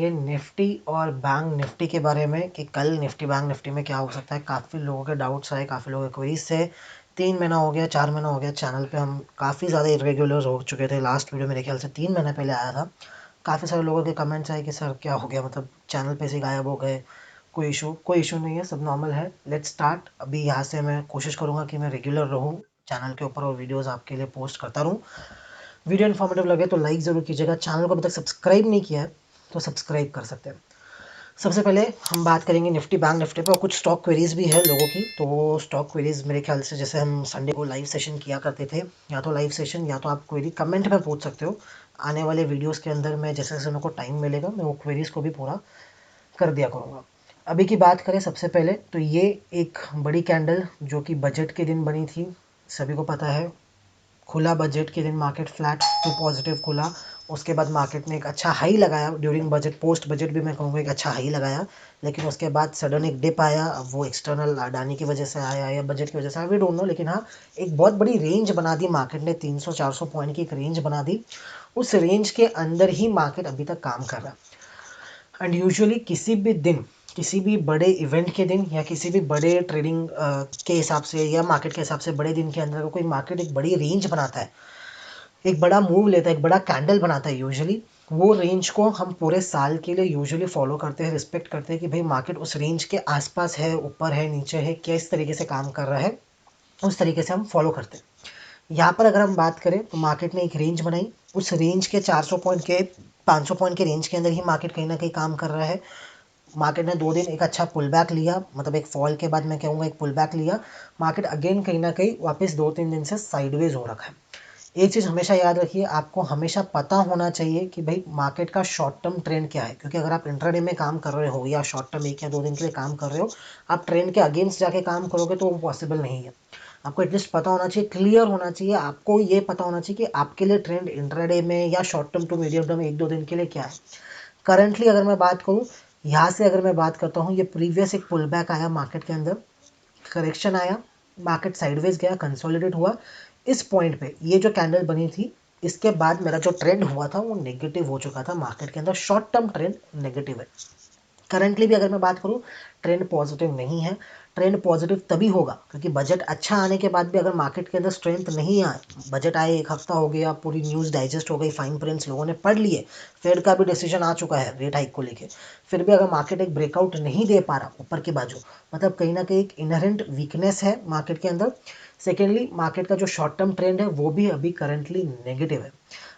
करेंगे निफ्टी और bank Nifty के बारे में कि कल निफ्टी बैंक निफ्टी में क्या हो सकता है। काफ़ी लोगों के डाउट्स आए, काफ़ी लोगों के क्वेरीज से 3 महीना हो गया, 4 महीना हो गया चैनल पे हम काफ़ी ज़्यादा इरेगुलर हो चुके थे। लास्ट वीडियो मेरे ख्याल से 3 महीने पहले आया था। काफ़ी सारे लोगों के कमेंट्स आए कि सर क्या हो गया, मतलब चैनल पे से गायब हो गए। कोई इशू नहीं है, सब नॉर्मल है। Let's start. अभी यहाँ से मैं कोशिश करूँगा कि मैं रेगुलर रहूँ चैनल के ऊपर और वीडियोज़ आपके लिए पोस्ट करता रहूँ। वीडियो इन्फॉर्मेटिव लगे तो लाइक ज़रूर कीजिएगा। चैनल को अभी तक सब्सक्राइब नहीं किया है तो सब्सक्राइब कर सकते हैं। सबसे पहले हम बात करेंगे निफ्टी बैंक निफ्टी पे, और कुछ स्टॉक क्वेरीज भी है लोगों की। तो स्टॉक क्वेरीज मेरे ख्याल से जैसे हम संडे को लाइव सेशन किया करते थे, या तो लाइव सेशन या तो आप क्वेरी कमेंट में पूछ सकते हो। आने वाले वीडियोस के अंदर मैं जैसे जैसे मेरे को टाइम मिलेगा मैं वो क्वेरीज को भी पूरा कर दिया करूँगा। अभी की बात करें सबसे पहले तो ये एक बड़ी कैंडल जो कि बजट के दिन बनी थी, सभी को पता है। खुला बजट के दिन मार्केट फ्लैट टू पॉजिटिव खुला। उसके बाद मार्केट ने एक अच्छा हाई लगाया ड्यूरिंग बजट, पोस्ट बजट भी मैं कहूँगा एक अच्छा हाई लगाया। लेकिन उसके बाद सडन एक डिप आया। अब वो एक्सटर्नल अडानी की वजह से आया या बजट की वजह से, वी डोंट नो। लेकिन हाँ, एक बहुत बड़ी रेंज बना दी मार्केट ने, 300-400 पॉइंट की एक रेंज बना दी। उस रेंज के अंदर ही मार्केट अभी तक काम कर रहा है। एंड यूजुअली किसी भी दिन, किसी भी बड़े इवेंट के दिन या किसी भी बड़े ट्रेडिंग के हिसाब से या मार्केट के हिसाब से बड़े दिन के अंदर अगर कोई मार्केट एक बड़ी रेंज बनाता है, एक बड़ा मूव लेता है, एक बड़ा कैंडल बनाता है, यूजुअली वो रेंज को हम पूरे साल के लिए यूजुअली फॉलो करते हैं, रिस्पेक्ट करते हैं कि भाई मार्केट उस रेंज के आसपास है, ऊपर है, नीचे है, किस तरीके से काम कर रहा है, उस तरीके से हम फॉलो करते हैं। यहाँ पर अगर हम बात करें तो मार्केट ने एक रेंज बनाई। उस रेंज के 400 पॉइंट के, 500 पॉइंट के रेंज के अंदर ही मार्केट कहीं ना कहीं काम कर रहा है। मार्केट ने 2 दिन एक अच्छा पुल बैक लिया, मतलब एक फॉल के बाद मैं कहूँगा एक पुल बैक लिया। मार्केट अगेन कहीं ना कहीं वापस 2-3 दिन से साइडवेज हो रखा है। एक चीज़ हमेशा याद रखिए, आपको हमेशा पता होना चाहिए कि भाई मार्केट का शॉर्ट टर्म ट्रेंड क्या है। क्योंकि अगर आप इंट्राडे में काम कर रहे हो या शॉर्ट टर्म 1 या 2 दिन के लिए काम कर रहे हो, आप ट्रेंड के अगेंस्ट जाके काम करोगे तो वो पॉसिबल नहीं है। आपको एटलीस्ट पता होना चाहिए, क्लियर होना चाहिए, आपको ये पता होना चाहिए कि आपके लिए ट्रेंड इंट्राडे में या short term to medium term 1-2 दिन के लिए क्या है। करंटली अगर मैं बात करूँ, यहाँ से अगर मैं बात करता हूँ, ये प्रीवियस एक पुल बैक आया मार्केट के अंदर, करेक्शन आया, मार्केट साइडवेज गया, कंसोलिडेट हुआ। इस पॉइंट पे ये जो कैंडल बनी थी, इसके बाद मेरा जो ट्रेंड हुआ था वो नेगेटिव हो चुका था। मार्केट के अंदर शॉर्ट टर्म ट्रेंड नेगेटिव है। करंटली भी अगर मैं बात करूँ, ट्रेंड पॉजिटिव नहीं है। ट्रेंड पॉजिटिव तभी होगा क्योंकि बजट अच्छा आने के बाद भी अगर मार्केट के अंदर स्ट्रेंथ नहीं आए, बजट आए 1 हफ्ता हो गया, पूरी न्यूज़ डाइजेस्ट हो गई, फाइन प्रिंट्स लोगों ने पढ़ लिए, फेड का भी डिसीजन आ चुका है रेट हाइक को लेके, फिर भी अगर मार्केट एक ब्रेकआउट नहीं दे पा रहा ऊपर की बाजू, मतलब कहीं ना कहीं एक इनहेरेंट वीकनेस है मार्केट के अंदर। सेकेंडली, मार्केट का जो शॉर्ट टर्म ट्रेंड है वो भी अभी करंटली नेगेटिव है।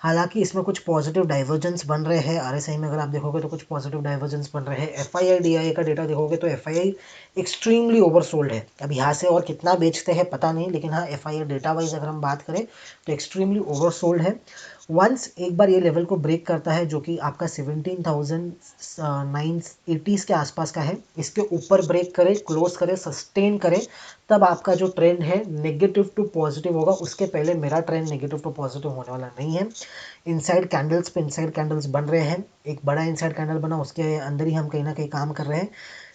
हालांकि इसमें कुछ पॉजिटिव डाइवर्जेंस बन रहे हैं। आरएसआई में अगर आप देखोगे तो कुछ पॉजिटिव डाइवर्जेंस बन रहे हैं। एफआईआई डीआईए का डेटा देखोगे तो एफआईआई एक्सट्रीमली ओवरसोल्ड है। अब यहाँ से और कितना बेचते हैं पता नहीं, लेकिन हाँ, एफआईआई डेटा वाइज अगर हम बात करें तो एक्सट्रीमली ओवरसोल्ड है। वंस एक बार ये लेवल को ब्रेक करता है जो कि आपका 17,980 के आसपास का है, इसके ऊपर ब्रेक करे, क्लोज करे, सस्टेन करे, तब आपका जो ट्रेंड है नेगेटिव टू पॉजिटिव होगा। उसके पहले मेरा ट्रेंड नेगेटिव टू पॉजिटिव होने वाला नहीं है। इनसाइड कैंडल्स पे इनसाइड कैंडल्स बन रहे हैं। एक बड़ा इनसाइड कैंडल बना, उसके अंदर ही हम कहीं ना कहीं काम कर रहे हैं।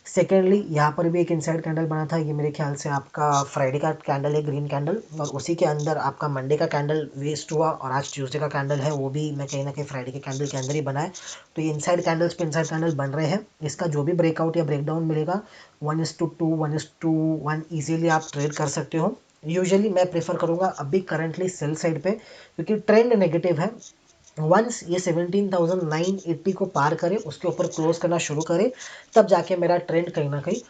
सेकेंडली, यहाँ पर भी एक इनसाइड कैंडल बना था, ये मेरे ख्याल से आपका फ्राइडे का कैंडल है, ग्रीन कैंडल, और उसी के अंदर आपका मंडे का कैंडल वेस्ट हुआ, और आज ट्यूसडे का कैंडल है वो भी मैं कहीं ना कहीं फ्राइडे के कैंडल के अंदर ही बना है। तो ये इनसाइड कैंडल्स पे इनसाइड कैंडल बन रहे हैं। इसका जो भी ब्रेकआउट या ब्रेकडाउन मिलेगा, 1:2, 1:1 ईजिली आप ट्रेड कर सकते हो। यूजुअली मैं प्रेफर करूँगा अभी करंटली सेल साइड पे, क्योंकि ट्रेंड नेगेटिव है। वंस ये 17,980 को पार करे, उसके ऊपर क्लोज करना शुरू करे, तब जाके मेरा ट्रेंड कहीं ना कहीं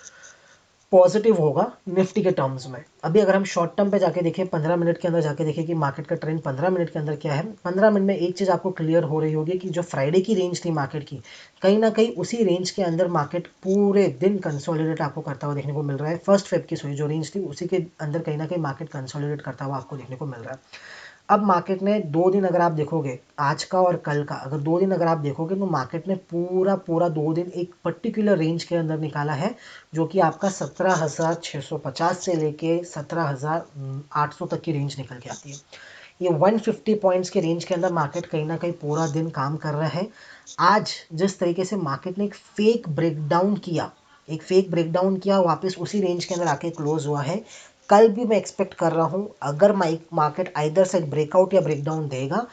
पॉजिटिव होगा निफ्टी के टर्म्स में। अभी अगर हम शॉर्ट टर्म पे जाके देखें, 15 मिनट के अंदर जाके देखें कि मार्केट का ट्रेंड 15 मिनट के अंदर क्या है, 15 मिनट में एक चीज़ आपको क्लियर हो रही होगी कि जो फ्राइडे की रेंज थी मार्केट की, कहीं ना कहीं उसी रेंज के अंदर मार्केट पूरे दिन कंसोलिडेट आपको करता हुआ देखने को मिल रहा है। फर्स्ट फेब की जो रेंज थी उसी के अंदर कहीं ना कहीं मार्केट कंसोलिडेट करता हुआ आपको देखने को मिल रहा है। अब मार्केट ने 2 दिन अगर आप देखोगे, आज का और कल का, अगर 2 दिन अगर आप देखोगे तो मार्केट ने पूरा पूरा 2 दिन एक पर्टिकुलर रेंज के अंदर निकाला है, जो कि आपका 17,650 से लेके 17,800 तक की रेंज निकल के आती है। ये 150 पॉइंट्स के रेंज के अंदर मार्केट कहीं ना कहीं पूरा दिन काम कर रहा है। आज जिस तरीके से मार्केट ने एक फेक ब्रेकडाउन किया, वापस उसी रेंज के अंदर आके क्लोज हुआ है। कल भी मैं एक्सपेक्ट कर रहा हूँ, अगर मार्केट आइदर साइड ब्रेकआउट या ब्रेकडाउन देगा,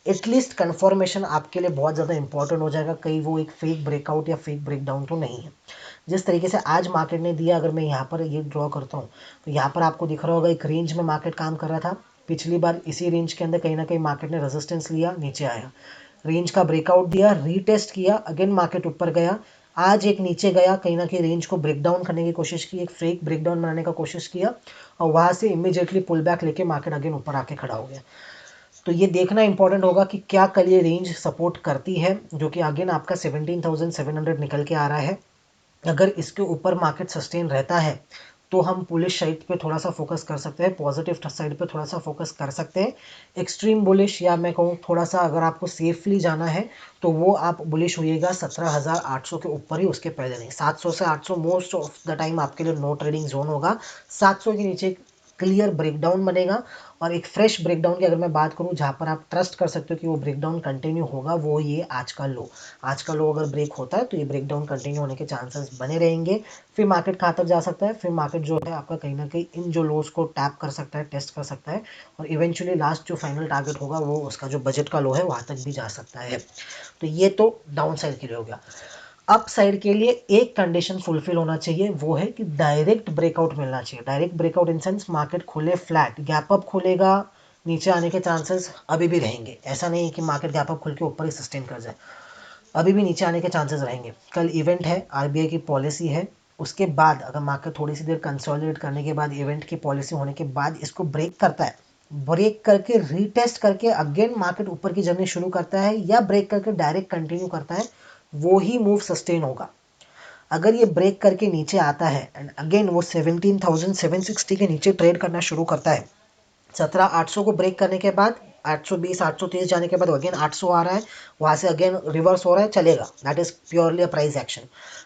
एटलीस्ट कंफर्मेशन आपके लिए बहुत ज़्यादा इंपॉर्टेंट हो जाएगा, कहीं वो एक फेक ब्रेकआउट या फेक ब्रेकडाउन तो नहीं है। जिस तरीके से आज मार्केट ने दिया, अगर मैं यहाँ पर ये ड्रॉ करता हूँ तो यहाँ पर आपको दिख रहा होगा एक रेंज में मार्केट काम कर रहा था। पिछली बार इसी रेंज के अंदर कहीं ना कहीं मार्केट ने रेजिस्टेंस लिया, नीचे आया, रेंज का ब्रेकआउट दिया, रीटेस्ट किया, अगेन मार्केट ऊपर गया, आज एक नीचे गया, कहीं ना कहीं रेंज को ब्रेक डाउन करने की कोशिश की, एक फेक ब्रेकडाउन बनाने का कोशिश किया, और वहाँ से इमीडिएटली पुल बैक लेके मार्केट अगेन ऊपर आके खड़ा हो गया। तो ये देखना इंपॉर्टेंट होगा कि क्या कल ये रेंज सपोर्ट करती है, जो कि अगेन आपका 17,700 निकल के आ रहा है। अगर इसके ऊपर मार्केट सस्टेन रहता है तो हम बुलिश साइड पे थोड़ा सा फोकस कर सकते हैं, पॉजिटिव साइड पे थोड़ा सा फोकस कर सकते हैं। एक्सट्रीम बुलिश या मैं कहूँ थोड़ा सा अगर आपको सेफली जाना है तो वो आप बुलिश होइएगा 17,800 के ऊपर ही, उसके पहले नहीं। 700 से 800 मोस्ट ऑफ द टाइम आपके लिए नो ट्रेडिंग जोन होगा। 700 के नीचे क्लियर ब्रेकडाउन बनेगा, और एक फ्रेश ब्रेकडाउन की अगर मैं बात करूं जहां पर आप ट्रस्ट कर सकते हो कि वो ब्रेकडाउन कंटिन्यू होगा, वो ये आज का लो। आज का लो अगर ब्रेक होता है तो ये ब्रेकडाउन कंटिन्यू होने के चांसेस बने रहेंगे। फिर मार्केट कहाँ तक जा सकता है, फिर मार्केट जो है आपका कहीं ना कहीं इन जो लोस को टैप कर सकता है, टेस्ट कर सकता है, और इवेंचुअली लास्ट जो फाइनल टारगेट होगा वो उसका जो बजट का लो है वहां तक भी जा सकता है। तो ये तो डाउन साइड के लिए हो गया। अप साइड के लिए एक कंडीशन फुलफिल होना चाहिए, वो है कि डायरेक्ट ब्रेकआउट मिलना चाहिए। Direct breakout in sense market खुले फ्लैट, गैप अप खुलेगा, नीचे आने के चांसेस अभी भी रहेंगे। ऐसा नहीं है कि मार्केट गैप अप खुल के ऊपर ही सस्टेन कर जाए, अभी भी नीचे आने के चांसेस रहेंगे। कल इवेंट है, आरबीआई की पॉलिसी है, उसके बाद अगर मार्केट थोड़ी सी देर कंसोलिडेट करने के बाद, इवेंट की पॉलिसी होने के बाद इसको ब्रेक करता है, ब्रेक करके रीटेस्ट करके अगेन मार्केट ऊपर की जर्नी शुरू करता है, या ब्रेक करके डायरेक्ट कंटिन्यू करता है, वो ही मूव सस्टेन होगा। अगर ये ब्रेक करके नीचे आता है एंड अगेन वो 17,760 के नीचे ट्रेड करना शुरू करता है, 17,800 को ब्रेक करने के बाद 820 830 जाने के बाद अगेन 800 आ रहा है, वहाँ से अगेन रिवर्स हो रहा है, चलेगा, that is purely a price action.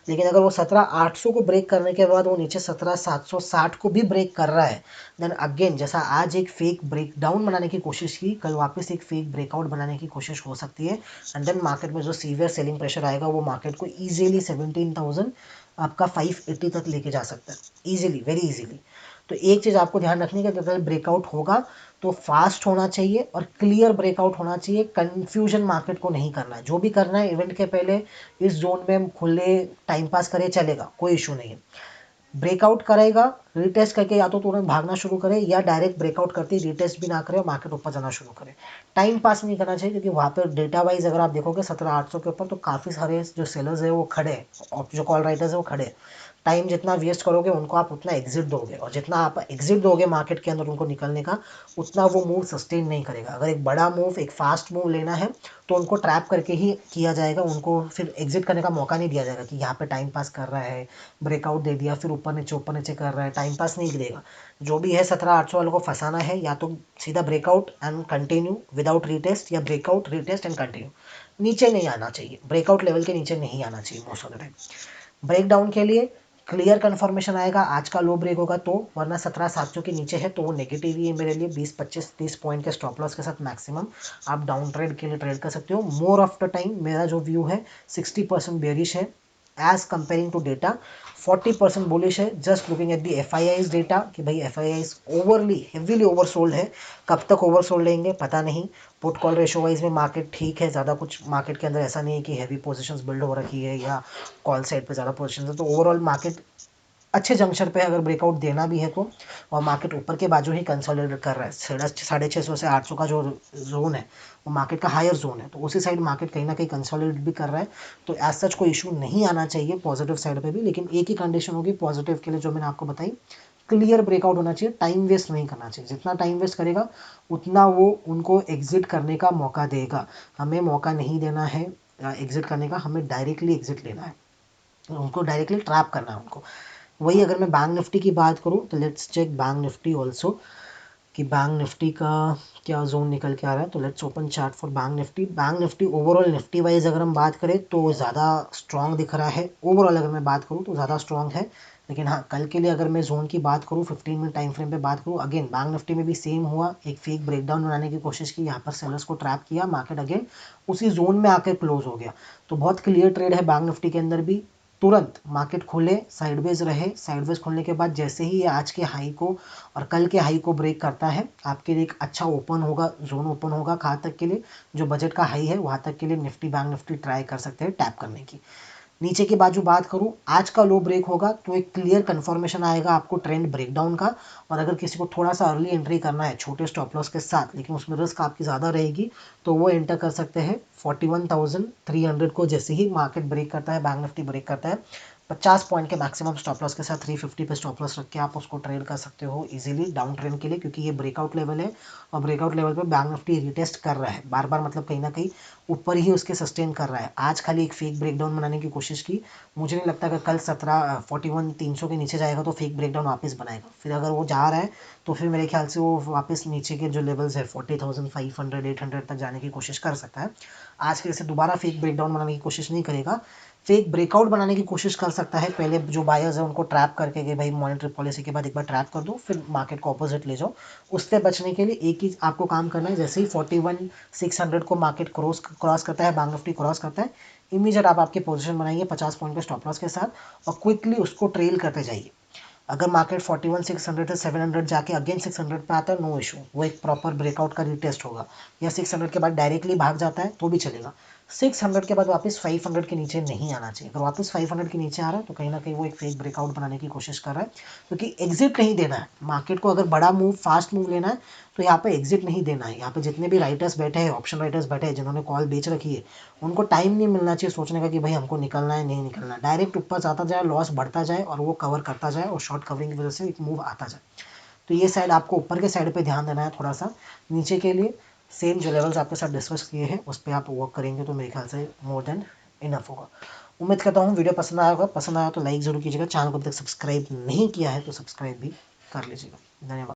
लेकिन अगर वो 17,800 को ब्रेक करने के बाद वो नीचे 17,760 को भी ब्रेक कर रहा है, देन अगेन जैसा आज एक फेक ब्रेक डाउन बनाने की कोशिश की, कल वापस एक फेक ब्रेकआउट बनाने की कोशिश हो सकती है, एंड देन मार्केट में जो सीवियर सेलिंग प्रेशर आएगा वो मार्केट को ईजिली 17,000 आपका 580 तक लेके जा सकता है, ईजिली, वेरी ईजिली। तो एक चीज़ आपको ध्यान रखनी है कि अगर ब्रेकआउट होगा तो फास्ट होना चाहिए और क्लियर ब्रेकआउट होना चाहिए, कंफ्यूजन मार्केट को नहीं करना है। जो भी करना है इवेंट के पहले इस जोन में खुले टाइम पास करे, चलेगा, कोई इशू नहीं है। ब्रेकआउट करेगा, रिटेस्ट करके या तो तुरंत भागना शुरू करे, या डायरेक्ट ब्रेकआउट करते ही रिटेस्ट भी ना करे और मार्केट ऊपर जाना शुरू करे। टाइम पास नहीं करना चाहिए, क्योंकि वहाँ पर डेटा वाइज अगर आप देखोगे 17,800 के ऊपर तो काफ़ी सारे जो सेलर्स है वो खड़े हैं, और जो कॉल राइटर्स है वो खड़े हैं। टाइम जितना वेस्ट करोगे उनको आप उतना एग्जिट दोगे, और जितना आप एग्जिट दोगे मार्केट के अंदर उनको निकलने का, उतना वो मूव सस्टेन नहीं करेगा। अगर एक बड़ा मूव, एक फास्ट मूव लेना है तो उनको ट्रैप करके ही किया जाएगा, उनको फिर एग्जिट करने का मौका नहीं दिया जाएगा कि यहाँ पे टाइम पास कर रहा है, ब्रेकआउट दे दिया फिर ऊपर नीचे कर रहा है, टाइम पास नहीं देगा। जो भी है 17,800 वालों को फंसाना है, या तो सीधा breakout and continue without retest, या ब्रेकआउट रीटेस्ट एंड कंटिन्यू। नीचे नहीं आना चाहिए, ब्रेकआउट लेवल के नीचे नहीं आना चाहिए most of the time. Break down के लिए क्लियर कंफर्मेशन आएगा, आज का लो ब्रेक होगा तो, वरना 17,700 के नीचे है तो वो नेगेटिव ही है मेरे लिए। 20 25 30 पॉइंट के स्टॉप लॉस के साथ मैक्सिमम आप डाउन ट्रेड के लिए ट्रेड कर सकते हो। मोर ऑफ द टाइम मेरा जो व्यू है 60% बेरिश है as comparing to data, 40% bullish है just looking at the FII's data, कि भाई FII's ओवरली हेवीली ओवरसोल्ड है। कब तक ओवरसोल्ड लेंगे पता नहीं। पुट कॉल रेशो वाइज में मार्केट ठीक है, ज़्यादा कुछ मार्केट के अंदर ऐसा नहीं है कि हैवी पोजीशंस बिल्ड हो रखी है या कॉल साइड पे ज़्यादा पोजीशन है। तो ओवरऑल मार्केट अच्छे जंक्शन पे अगर ब्रेकआउट देना भी है तो, और मार्केट ऊपर के बाजू ही कंसोलिडेट कर रहा है, 650 से 800 का जो जोन है वो मार्केट का हायर जोन है, तो उसी साइड मार्केट कहीं ना कहीं कंसोलिडेट भी कर रहा है। तो एज सच कोई इशू नहीं आना चाहिए पॉजिटिव साइड पे भी, लेकिन एक ही कंडीशन होगी पॉजिटिव के लिए जो मैंने आपको बताई, क्लियर ब्रेकआउट होना चाहिए, टाइम वेस्ट नहीं करना चाहिए। जितना टाइम वेस्ट करेगा उतना वो उनको एग्जिट करने का मौका देगा। हमें मौका नहीं देना है एग्जिट करने का, हमें डायरेक्टली एग्जिट लेना है, उनको डायरेक्टली ट्रैप करना है उनको। वही अगर मैं बैंक निफ्टी की बात करूँ तो let's cheque bank Nifty also, कि बैंक निफ्टी का क्या जोन निकल के आ रहा है। तो let's open chart for bank Nifty. Bank Nifty overall Nifty wise अगर हम बात करें तो ज़्यादा स्ट्रॉन्ग दिख रहा है, ओवरऑल अगर मैं बात करूँ तो ज़्यादा स्ट्रॉन्ग है। लेकिन हाँ, कल के लिए अगर मैं जोन की बात करूँ, 15 मिनट टाइम फ्रेम पे बात करूँ, अगेन बैंक निफ्टी में भी सेम हुआ, एक फेक ब्रेकडाउन बनाने की कोशिश की, यहाँ पर सेलर्स को ट्रैप किया, मार्केट अगेन उसी जोन में आकर क्लोज हो गया। तो बहुत क्लियर ट्रेड है बैंक निफ्टी के अंदर भी, तुरंत मार्केट खोले, साइडवेज रहे, साइडवेज खोलने के बाद जैसे ही ये आज के हाई को और कल के हाई को ब्रेक करता है, आपके लिए एक अच्छा ओपन होगा, जोन ओपन होगा कहाँ तक के लिए, जो बजट का हाई है वहाँ तक के लिए निफ्टी बैंक निफ्टी ट्राई कर सकते हैं टैप करने की। नीचे की बाजू बात करूं, आज का लो ब्रेक होगा तो एक क्लियर कंफर्मेशन आएगा आपको ट्रेंड ब्रेकडाउन का। और अगर किसी को थोड़ा सा अर्ली एंट्री करना है छोटे स्टॉप लॉस के साथ, लेकिन उसमें रिस्क आपकी ज़्यादा रहेगी, तो वो एंटर कर सकते हैं 41,300 को। जैसे ही मार्केट ब्रेक करता है, बैंक निफ्टी ब्रेक करता है, 50 पॉइंट के मैक्सिमम स्टॉप लॉस के साथ 350 पे स्टॉप लॉस रख के आप उसको ट्रेड कर सकते हो इजीली डाउन ट्रेंड के लिए, क्योंकि ये ब्रेकआउट लेवल है और ब्रेकआउट लेवल पे बैंक निफ्टी रिटेस्ट कर रहा है बार बार, मतलब कहीं ना कहीं ऊपर ही उसके सस्टेन कर रहा है। आज खाली एक फेक ब्रेकडाउन बनाने की कोशिश की, मुझे नहीं लगता कि कल 41,300 के नीचे जाएगा तो फेक ब्रेकडाउन वापस बनाएगा। फिर अगर वो जा रहा है तो फिर मेरे ख्याल से वो वापस नीचे के जो लेवल्स है 40,500 800 तक जाने की कोशिश कर सकता है। आज के जैसे दोबारा फेक ब्रेकडाउन बनाने की कोशिश नहीं करेगा, फेक ब्रेकआउट बनाने की कोशिश कर सकता है। पहले जो बायर्स है उनको ट्रैप करके कि भाई मॉनेटरी पॉलिसी के बाद एक बार ट्रैप कर दो, फिर मार्केट को ऑपोजिट ले जाओ। उससे बचने के लिए एक ही आपको काम करना है, जैसे ही 41,600 को मार्केट क्रॉस करता है, बैंक निफ्टी क्रॉस करता है, इमीडिएट आप आपकी पोजीशन बनाइए 50 पॉइंट के स्टॉप लॉस के साथ और क्विकली उसको ट्रेल करते जाइए। अगर मार्केट 41,600 से 700 जाके अगेन 600 पे आता है, नो इशू, वो एक प्रॉपर ब्रेकआउट का रीटेस्ट होगा। या 600 के बाद डायरेक्टली भाग जाता है तो भी चलेगा। 600 के बाद वापस 500 के नीचे नहीं आना चाहिए। अगर वापस 500 के नीचे आ रहा है तो कहीं ना कहीं वो एक फेक ब्रेकआउट बनाने की कोशिश कर रहा है, क्योंकि एग्जिट नहीं देना है मार्केट को। अगर बड़ा मूव, फास्ट मूव लेना है तो यहाँ पे एग्जिट नहीं देना है। यहाँ पे जितने भी राइटर्स बैठे हैं, ऑप्शन राइटर्स बैठे हैं, जिन्होंने कॉल बेच रखी है, उनको टाइम नहीं मिलना चाहिए सोचने का कि भाई हमको निकलना है नहीं निकलना है। डायरेक्ट ऊपर जाता जाए, लॉस बढ़ता जाए और वो कवर करता जाए और शॉर्ट कवरिंग की वजह से एक मूव आता जाए। तो ये साइड आपको ऊपर के साइड पे ध्यान देना है थोड़ा सा। नीचे के लिए सेम जो लेवल्स आपके साथ डिस्कस किए हैं उस पर आप वर्क करेंगे तो मेरे ख्याल से मोर देन इनफ होगा। उम्मीद करता हूँ वीडियो पसंद आया होगा। पसंद आया तो लाइक जरूर कीजिएगा, चैनल को अभी तक सब्सक्राइब नहीं किया है तो सब्सक्राइब भी कर लीजिएगा। धन्यवाद।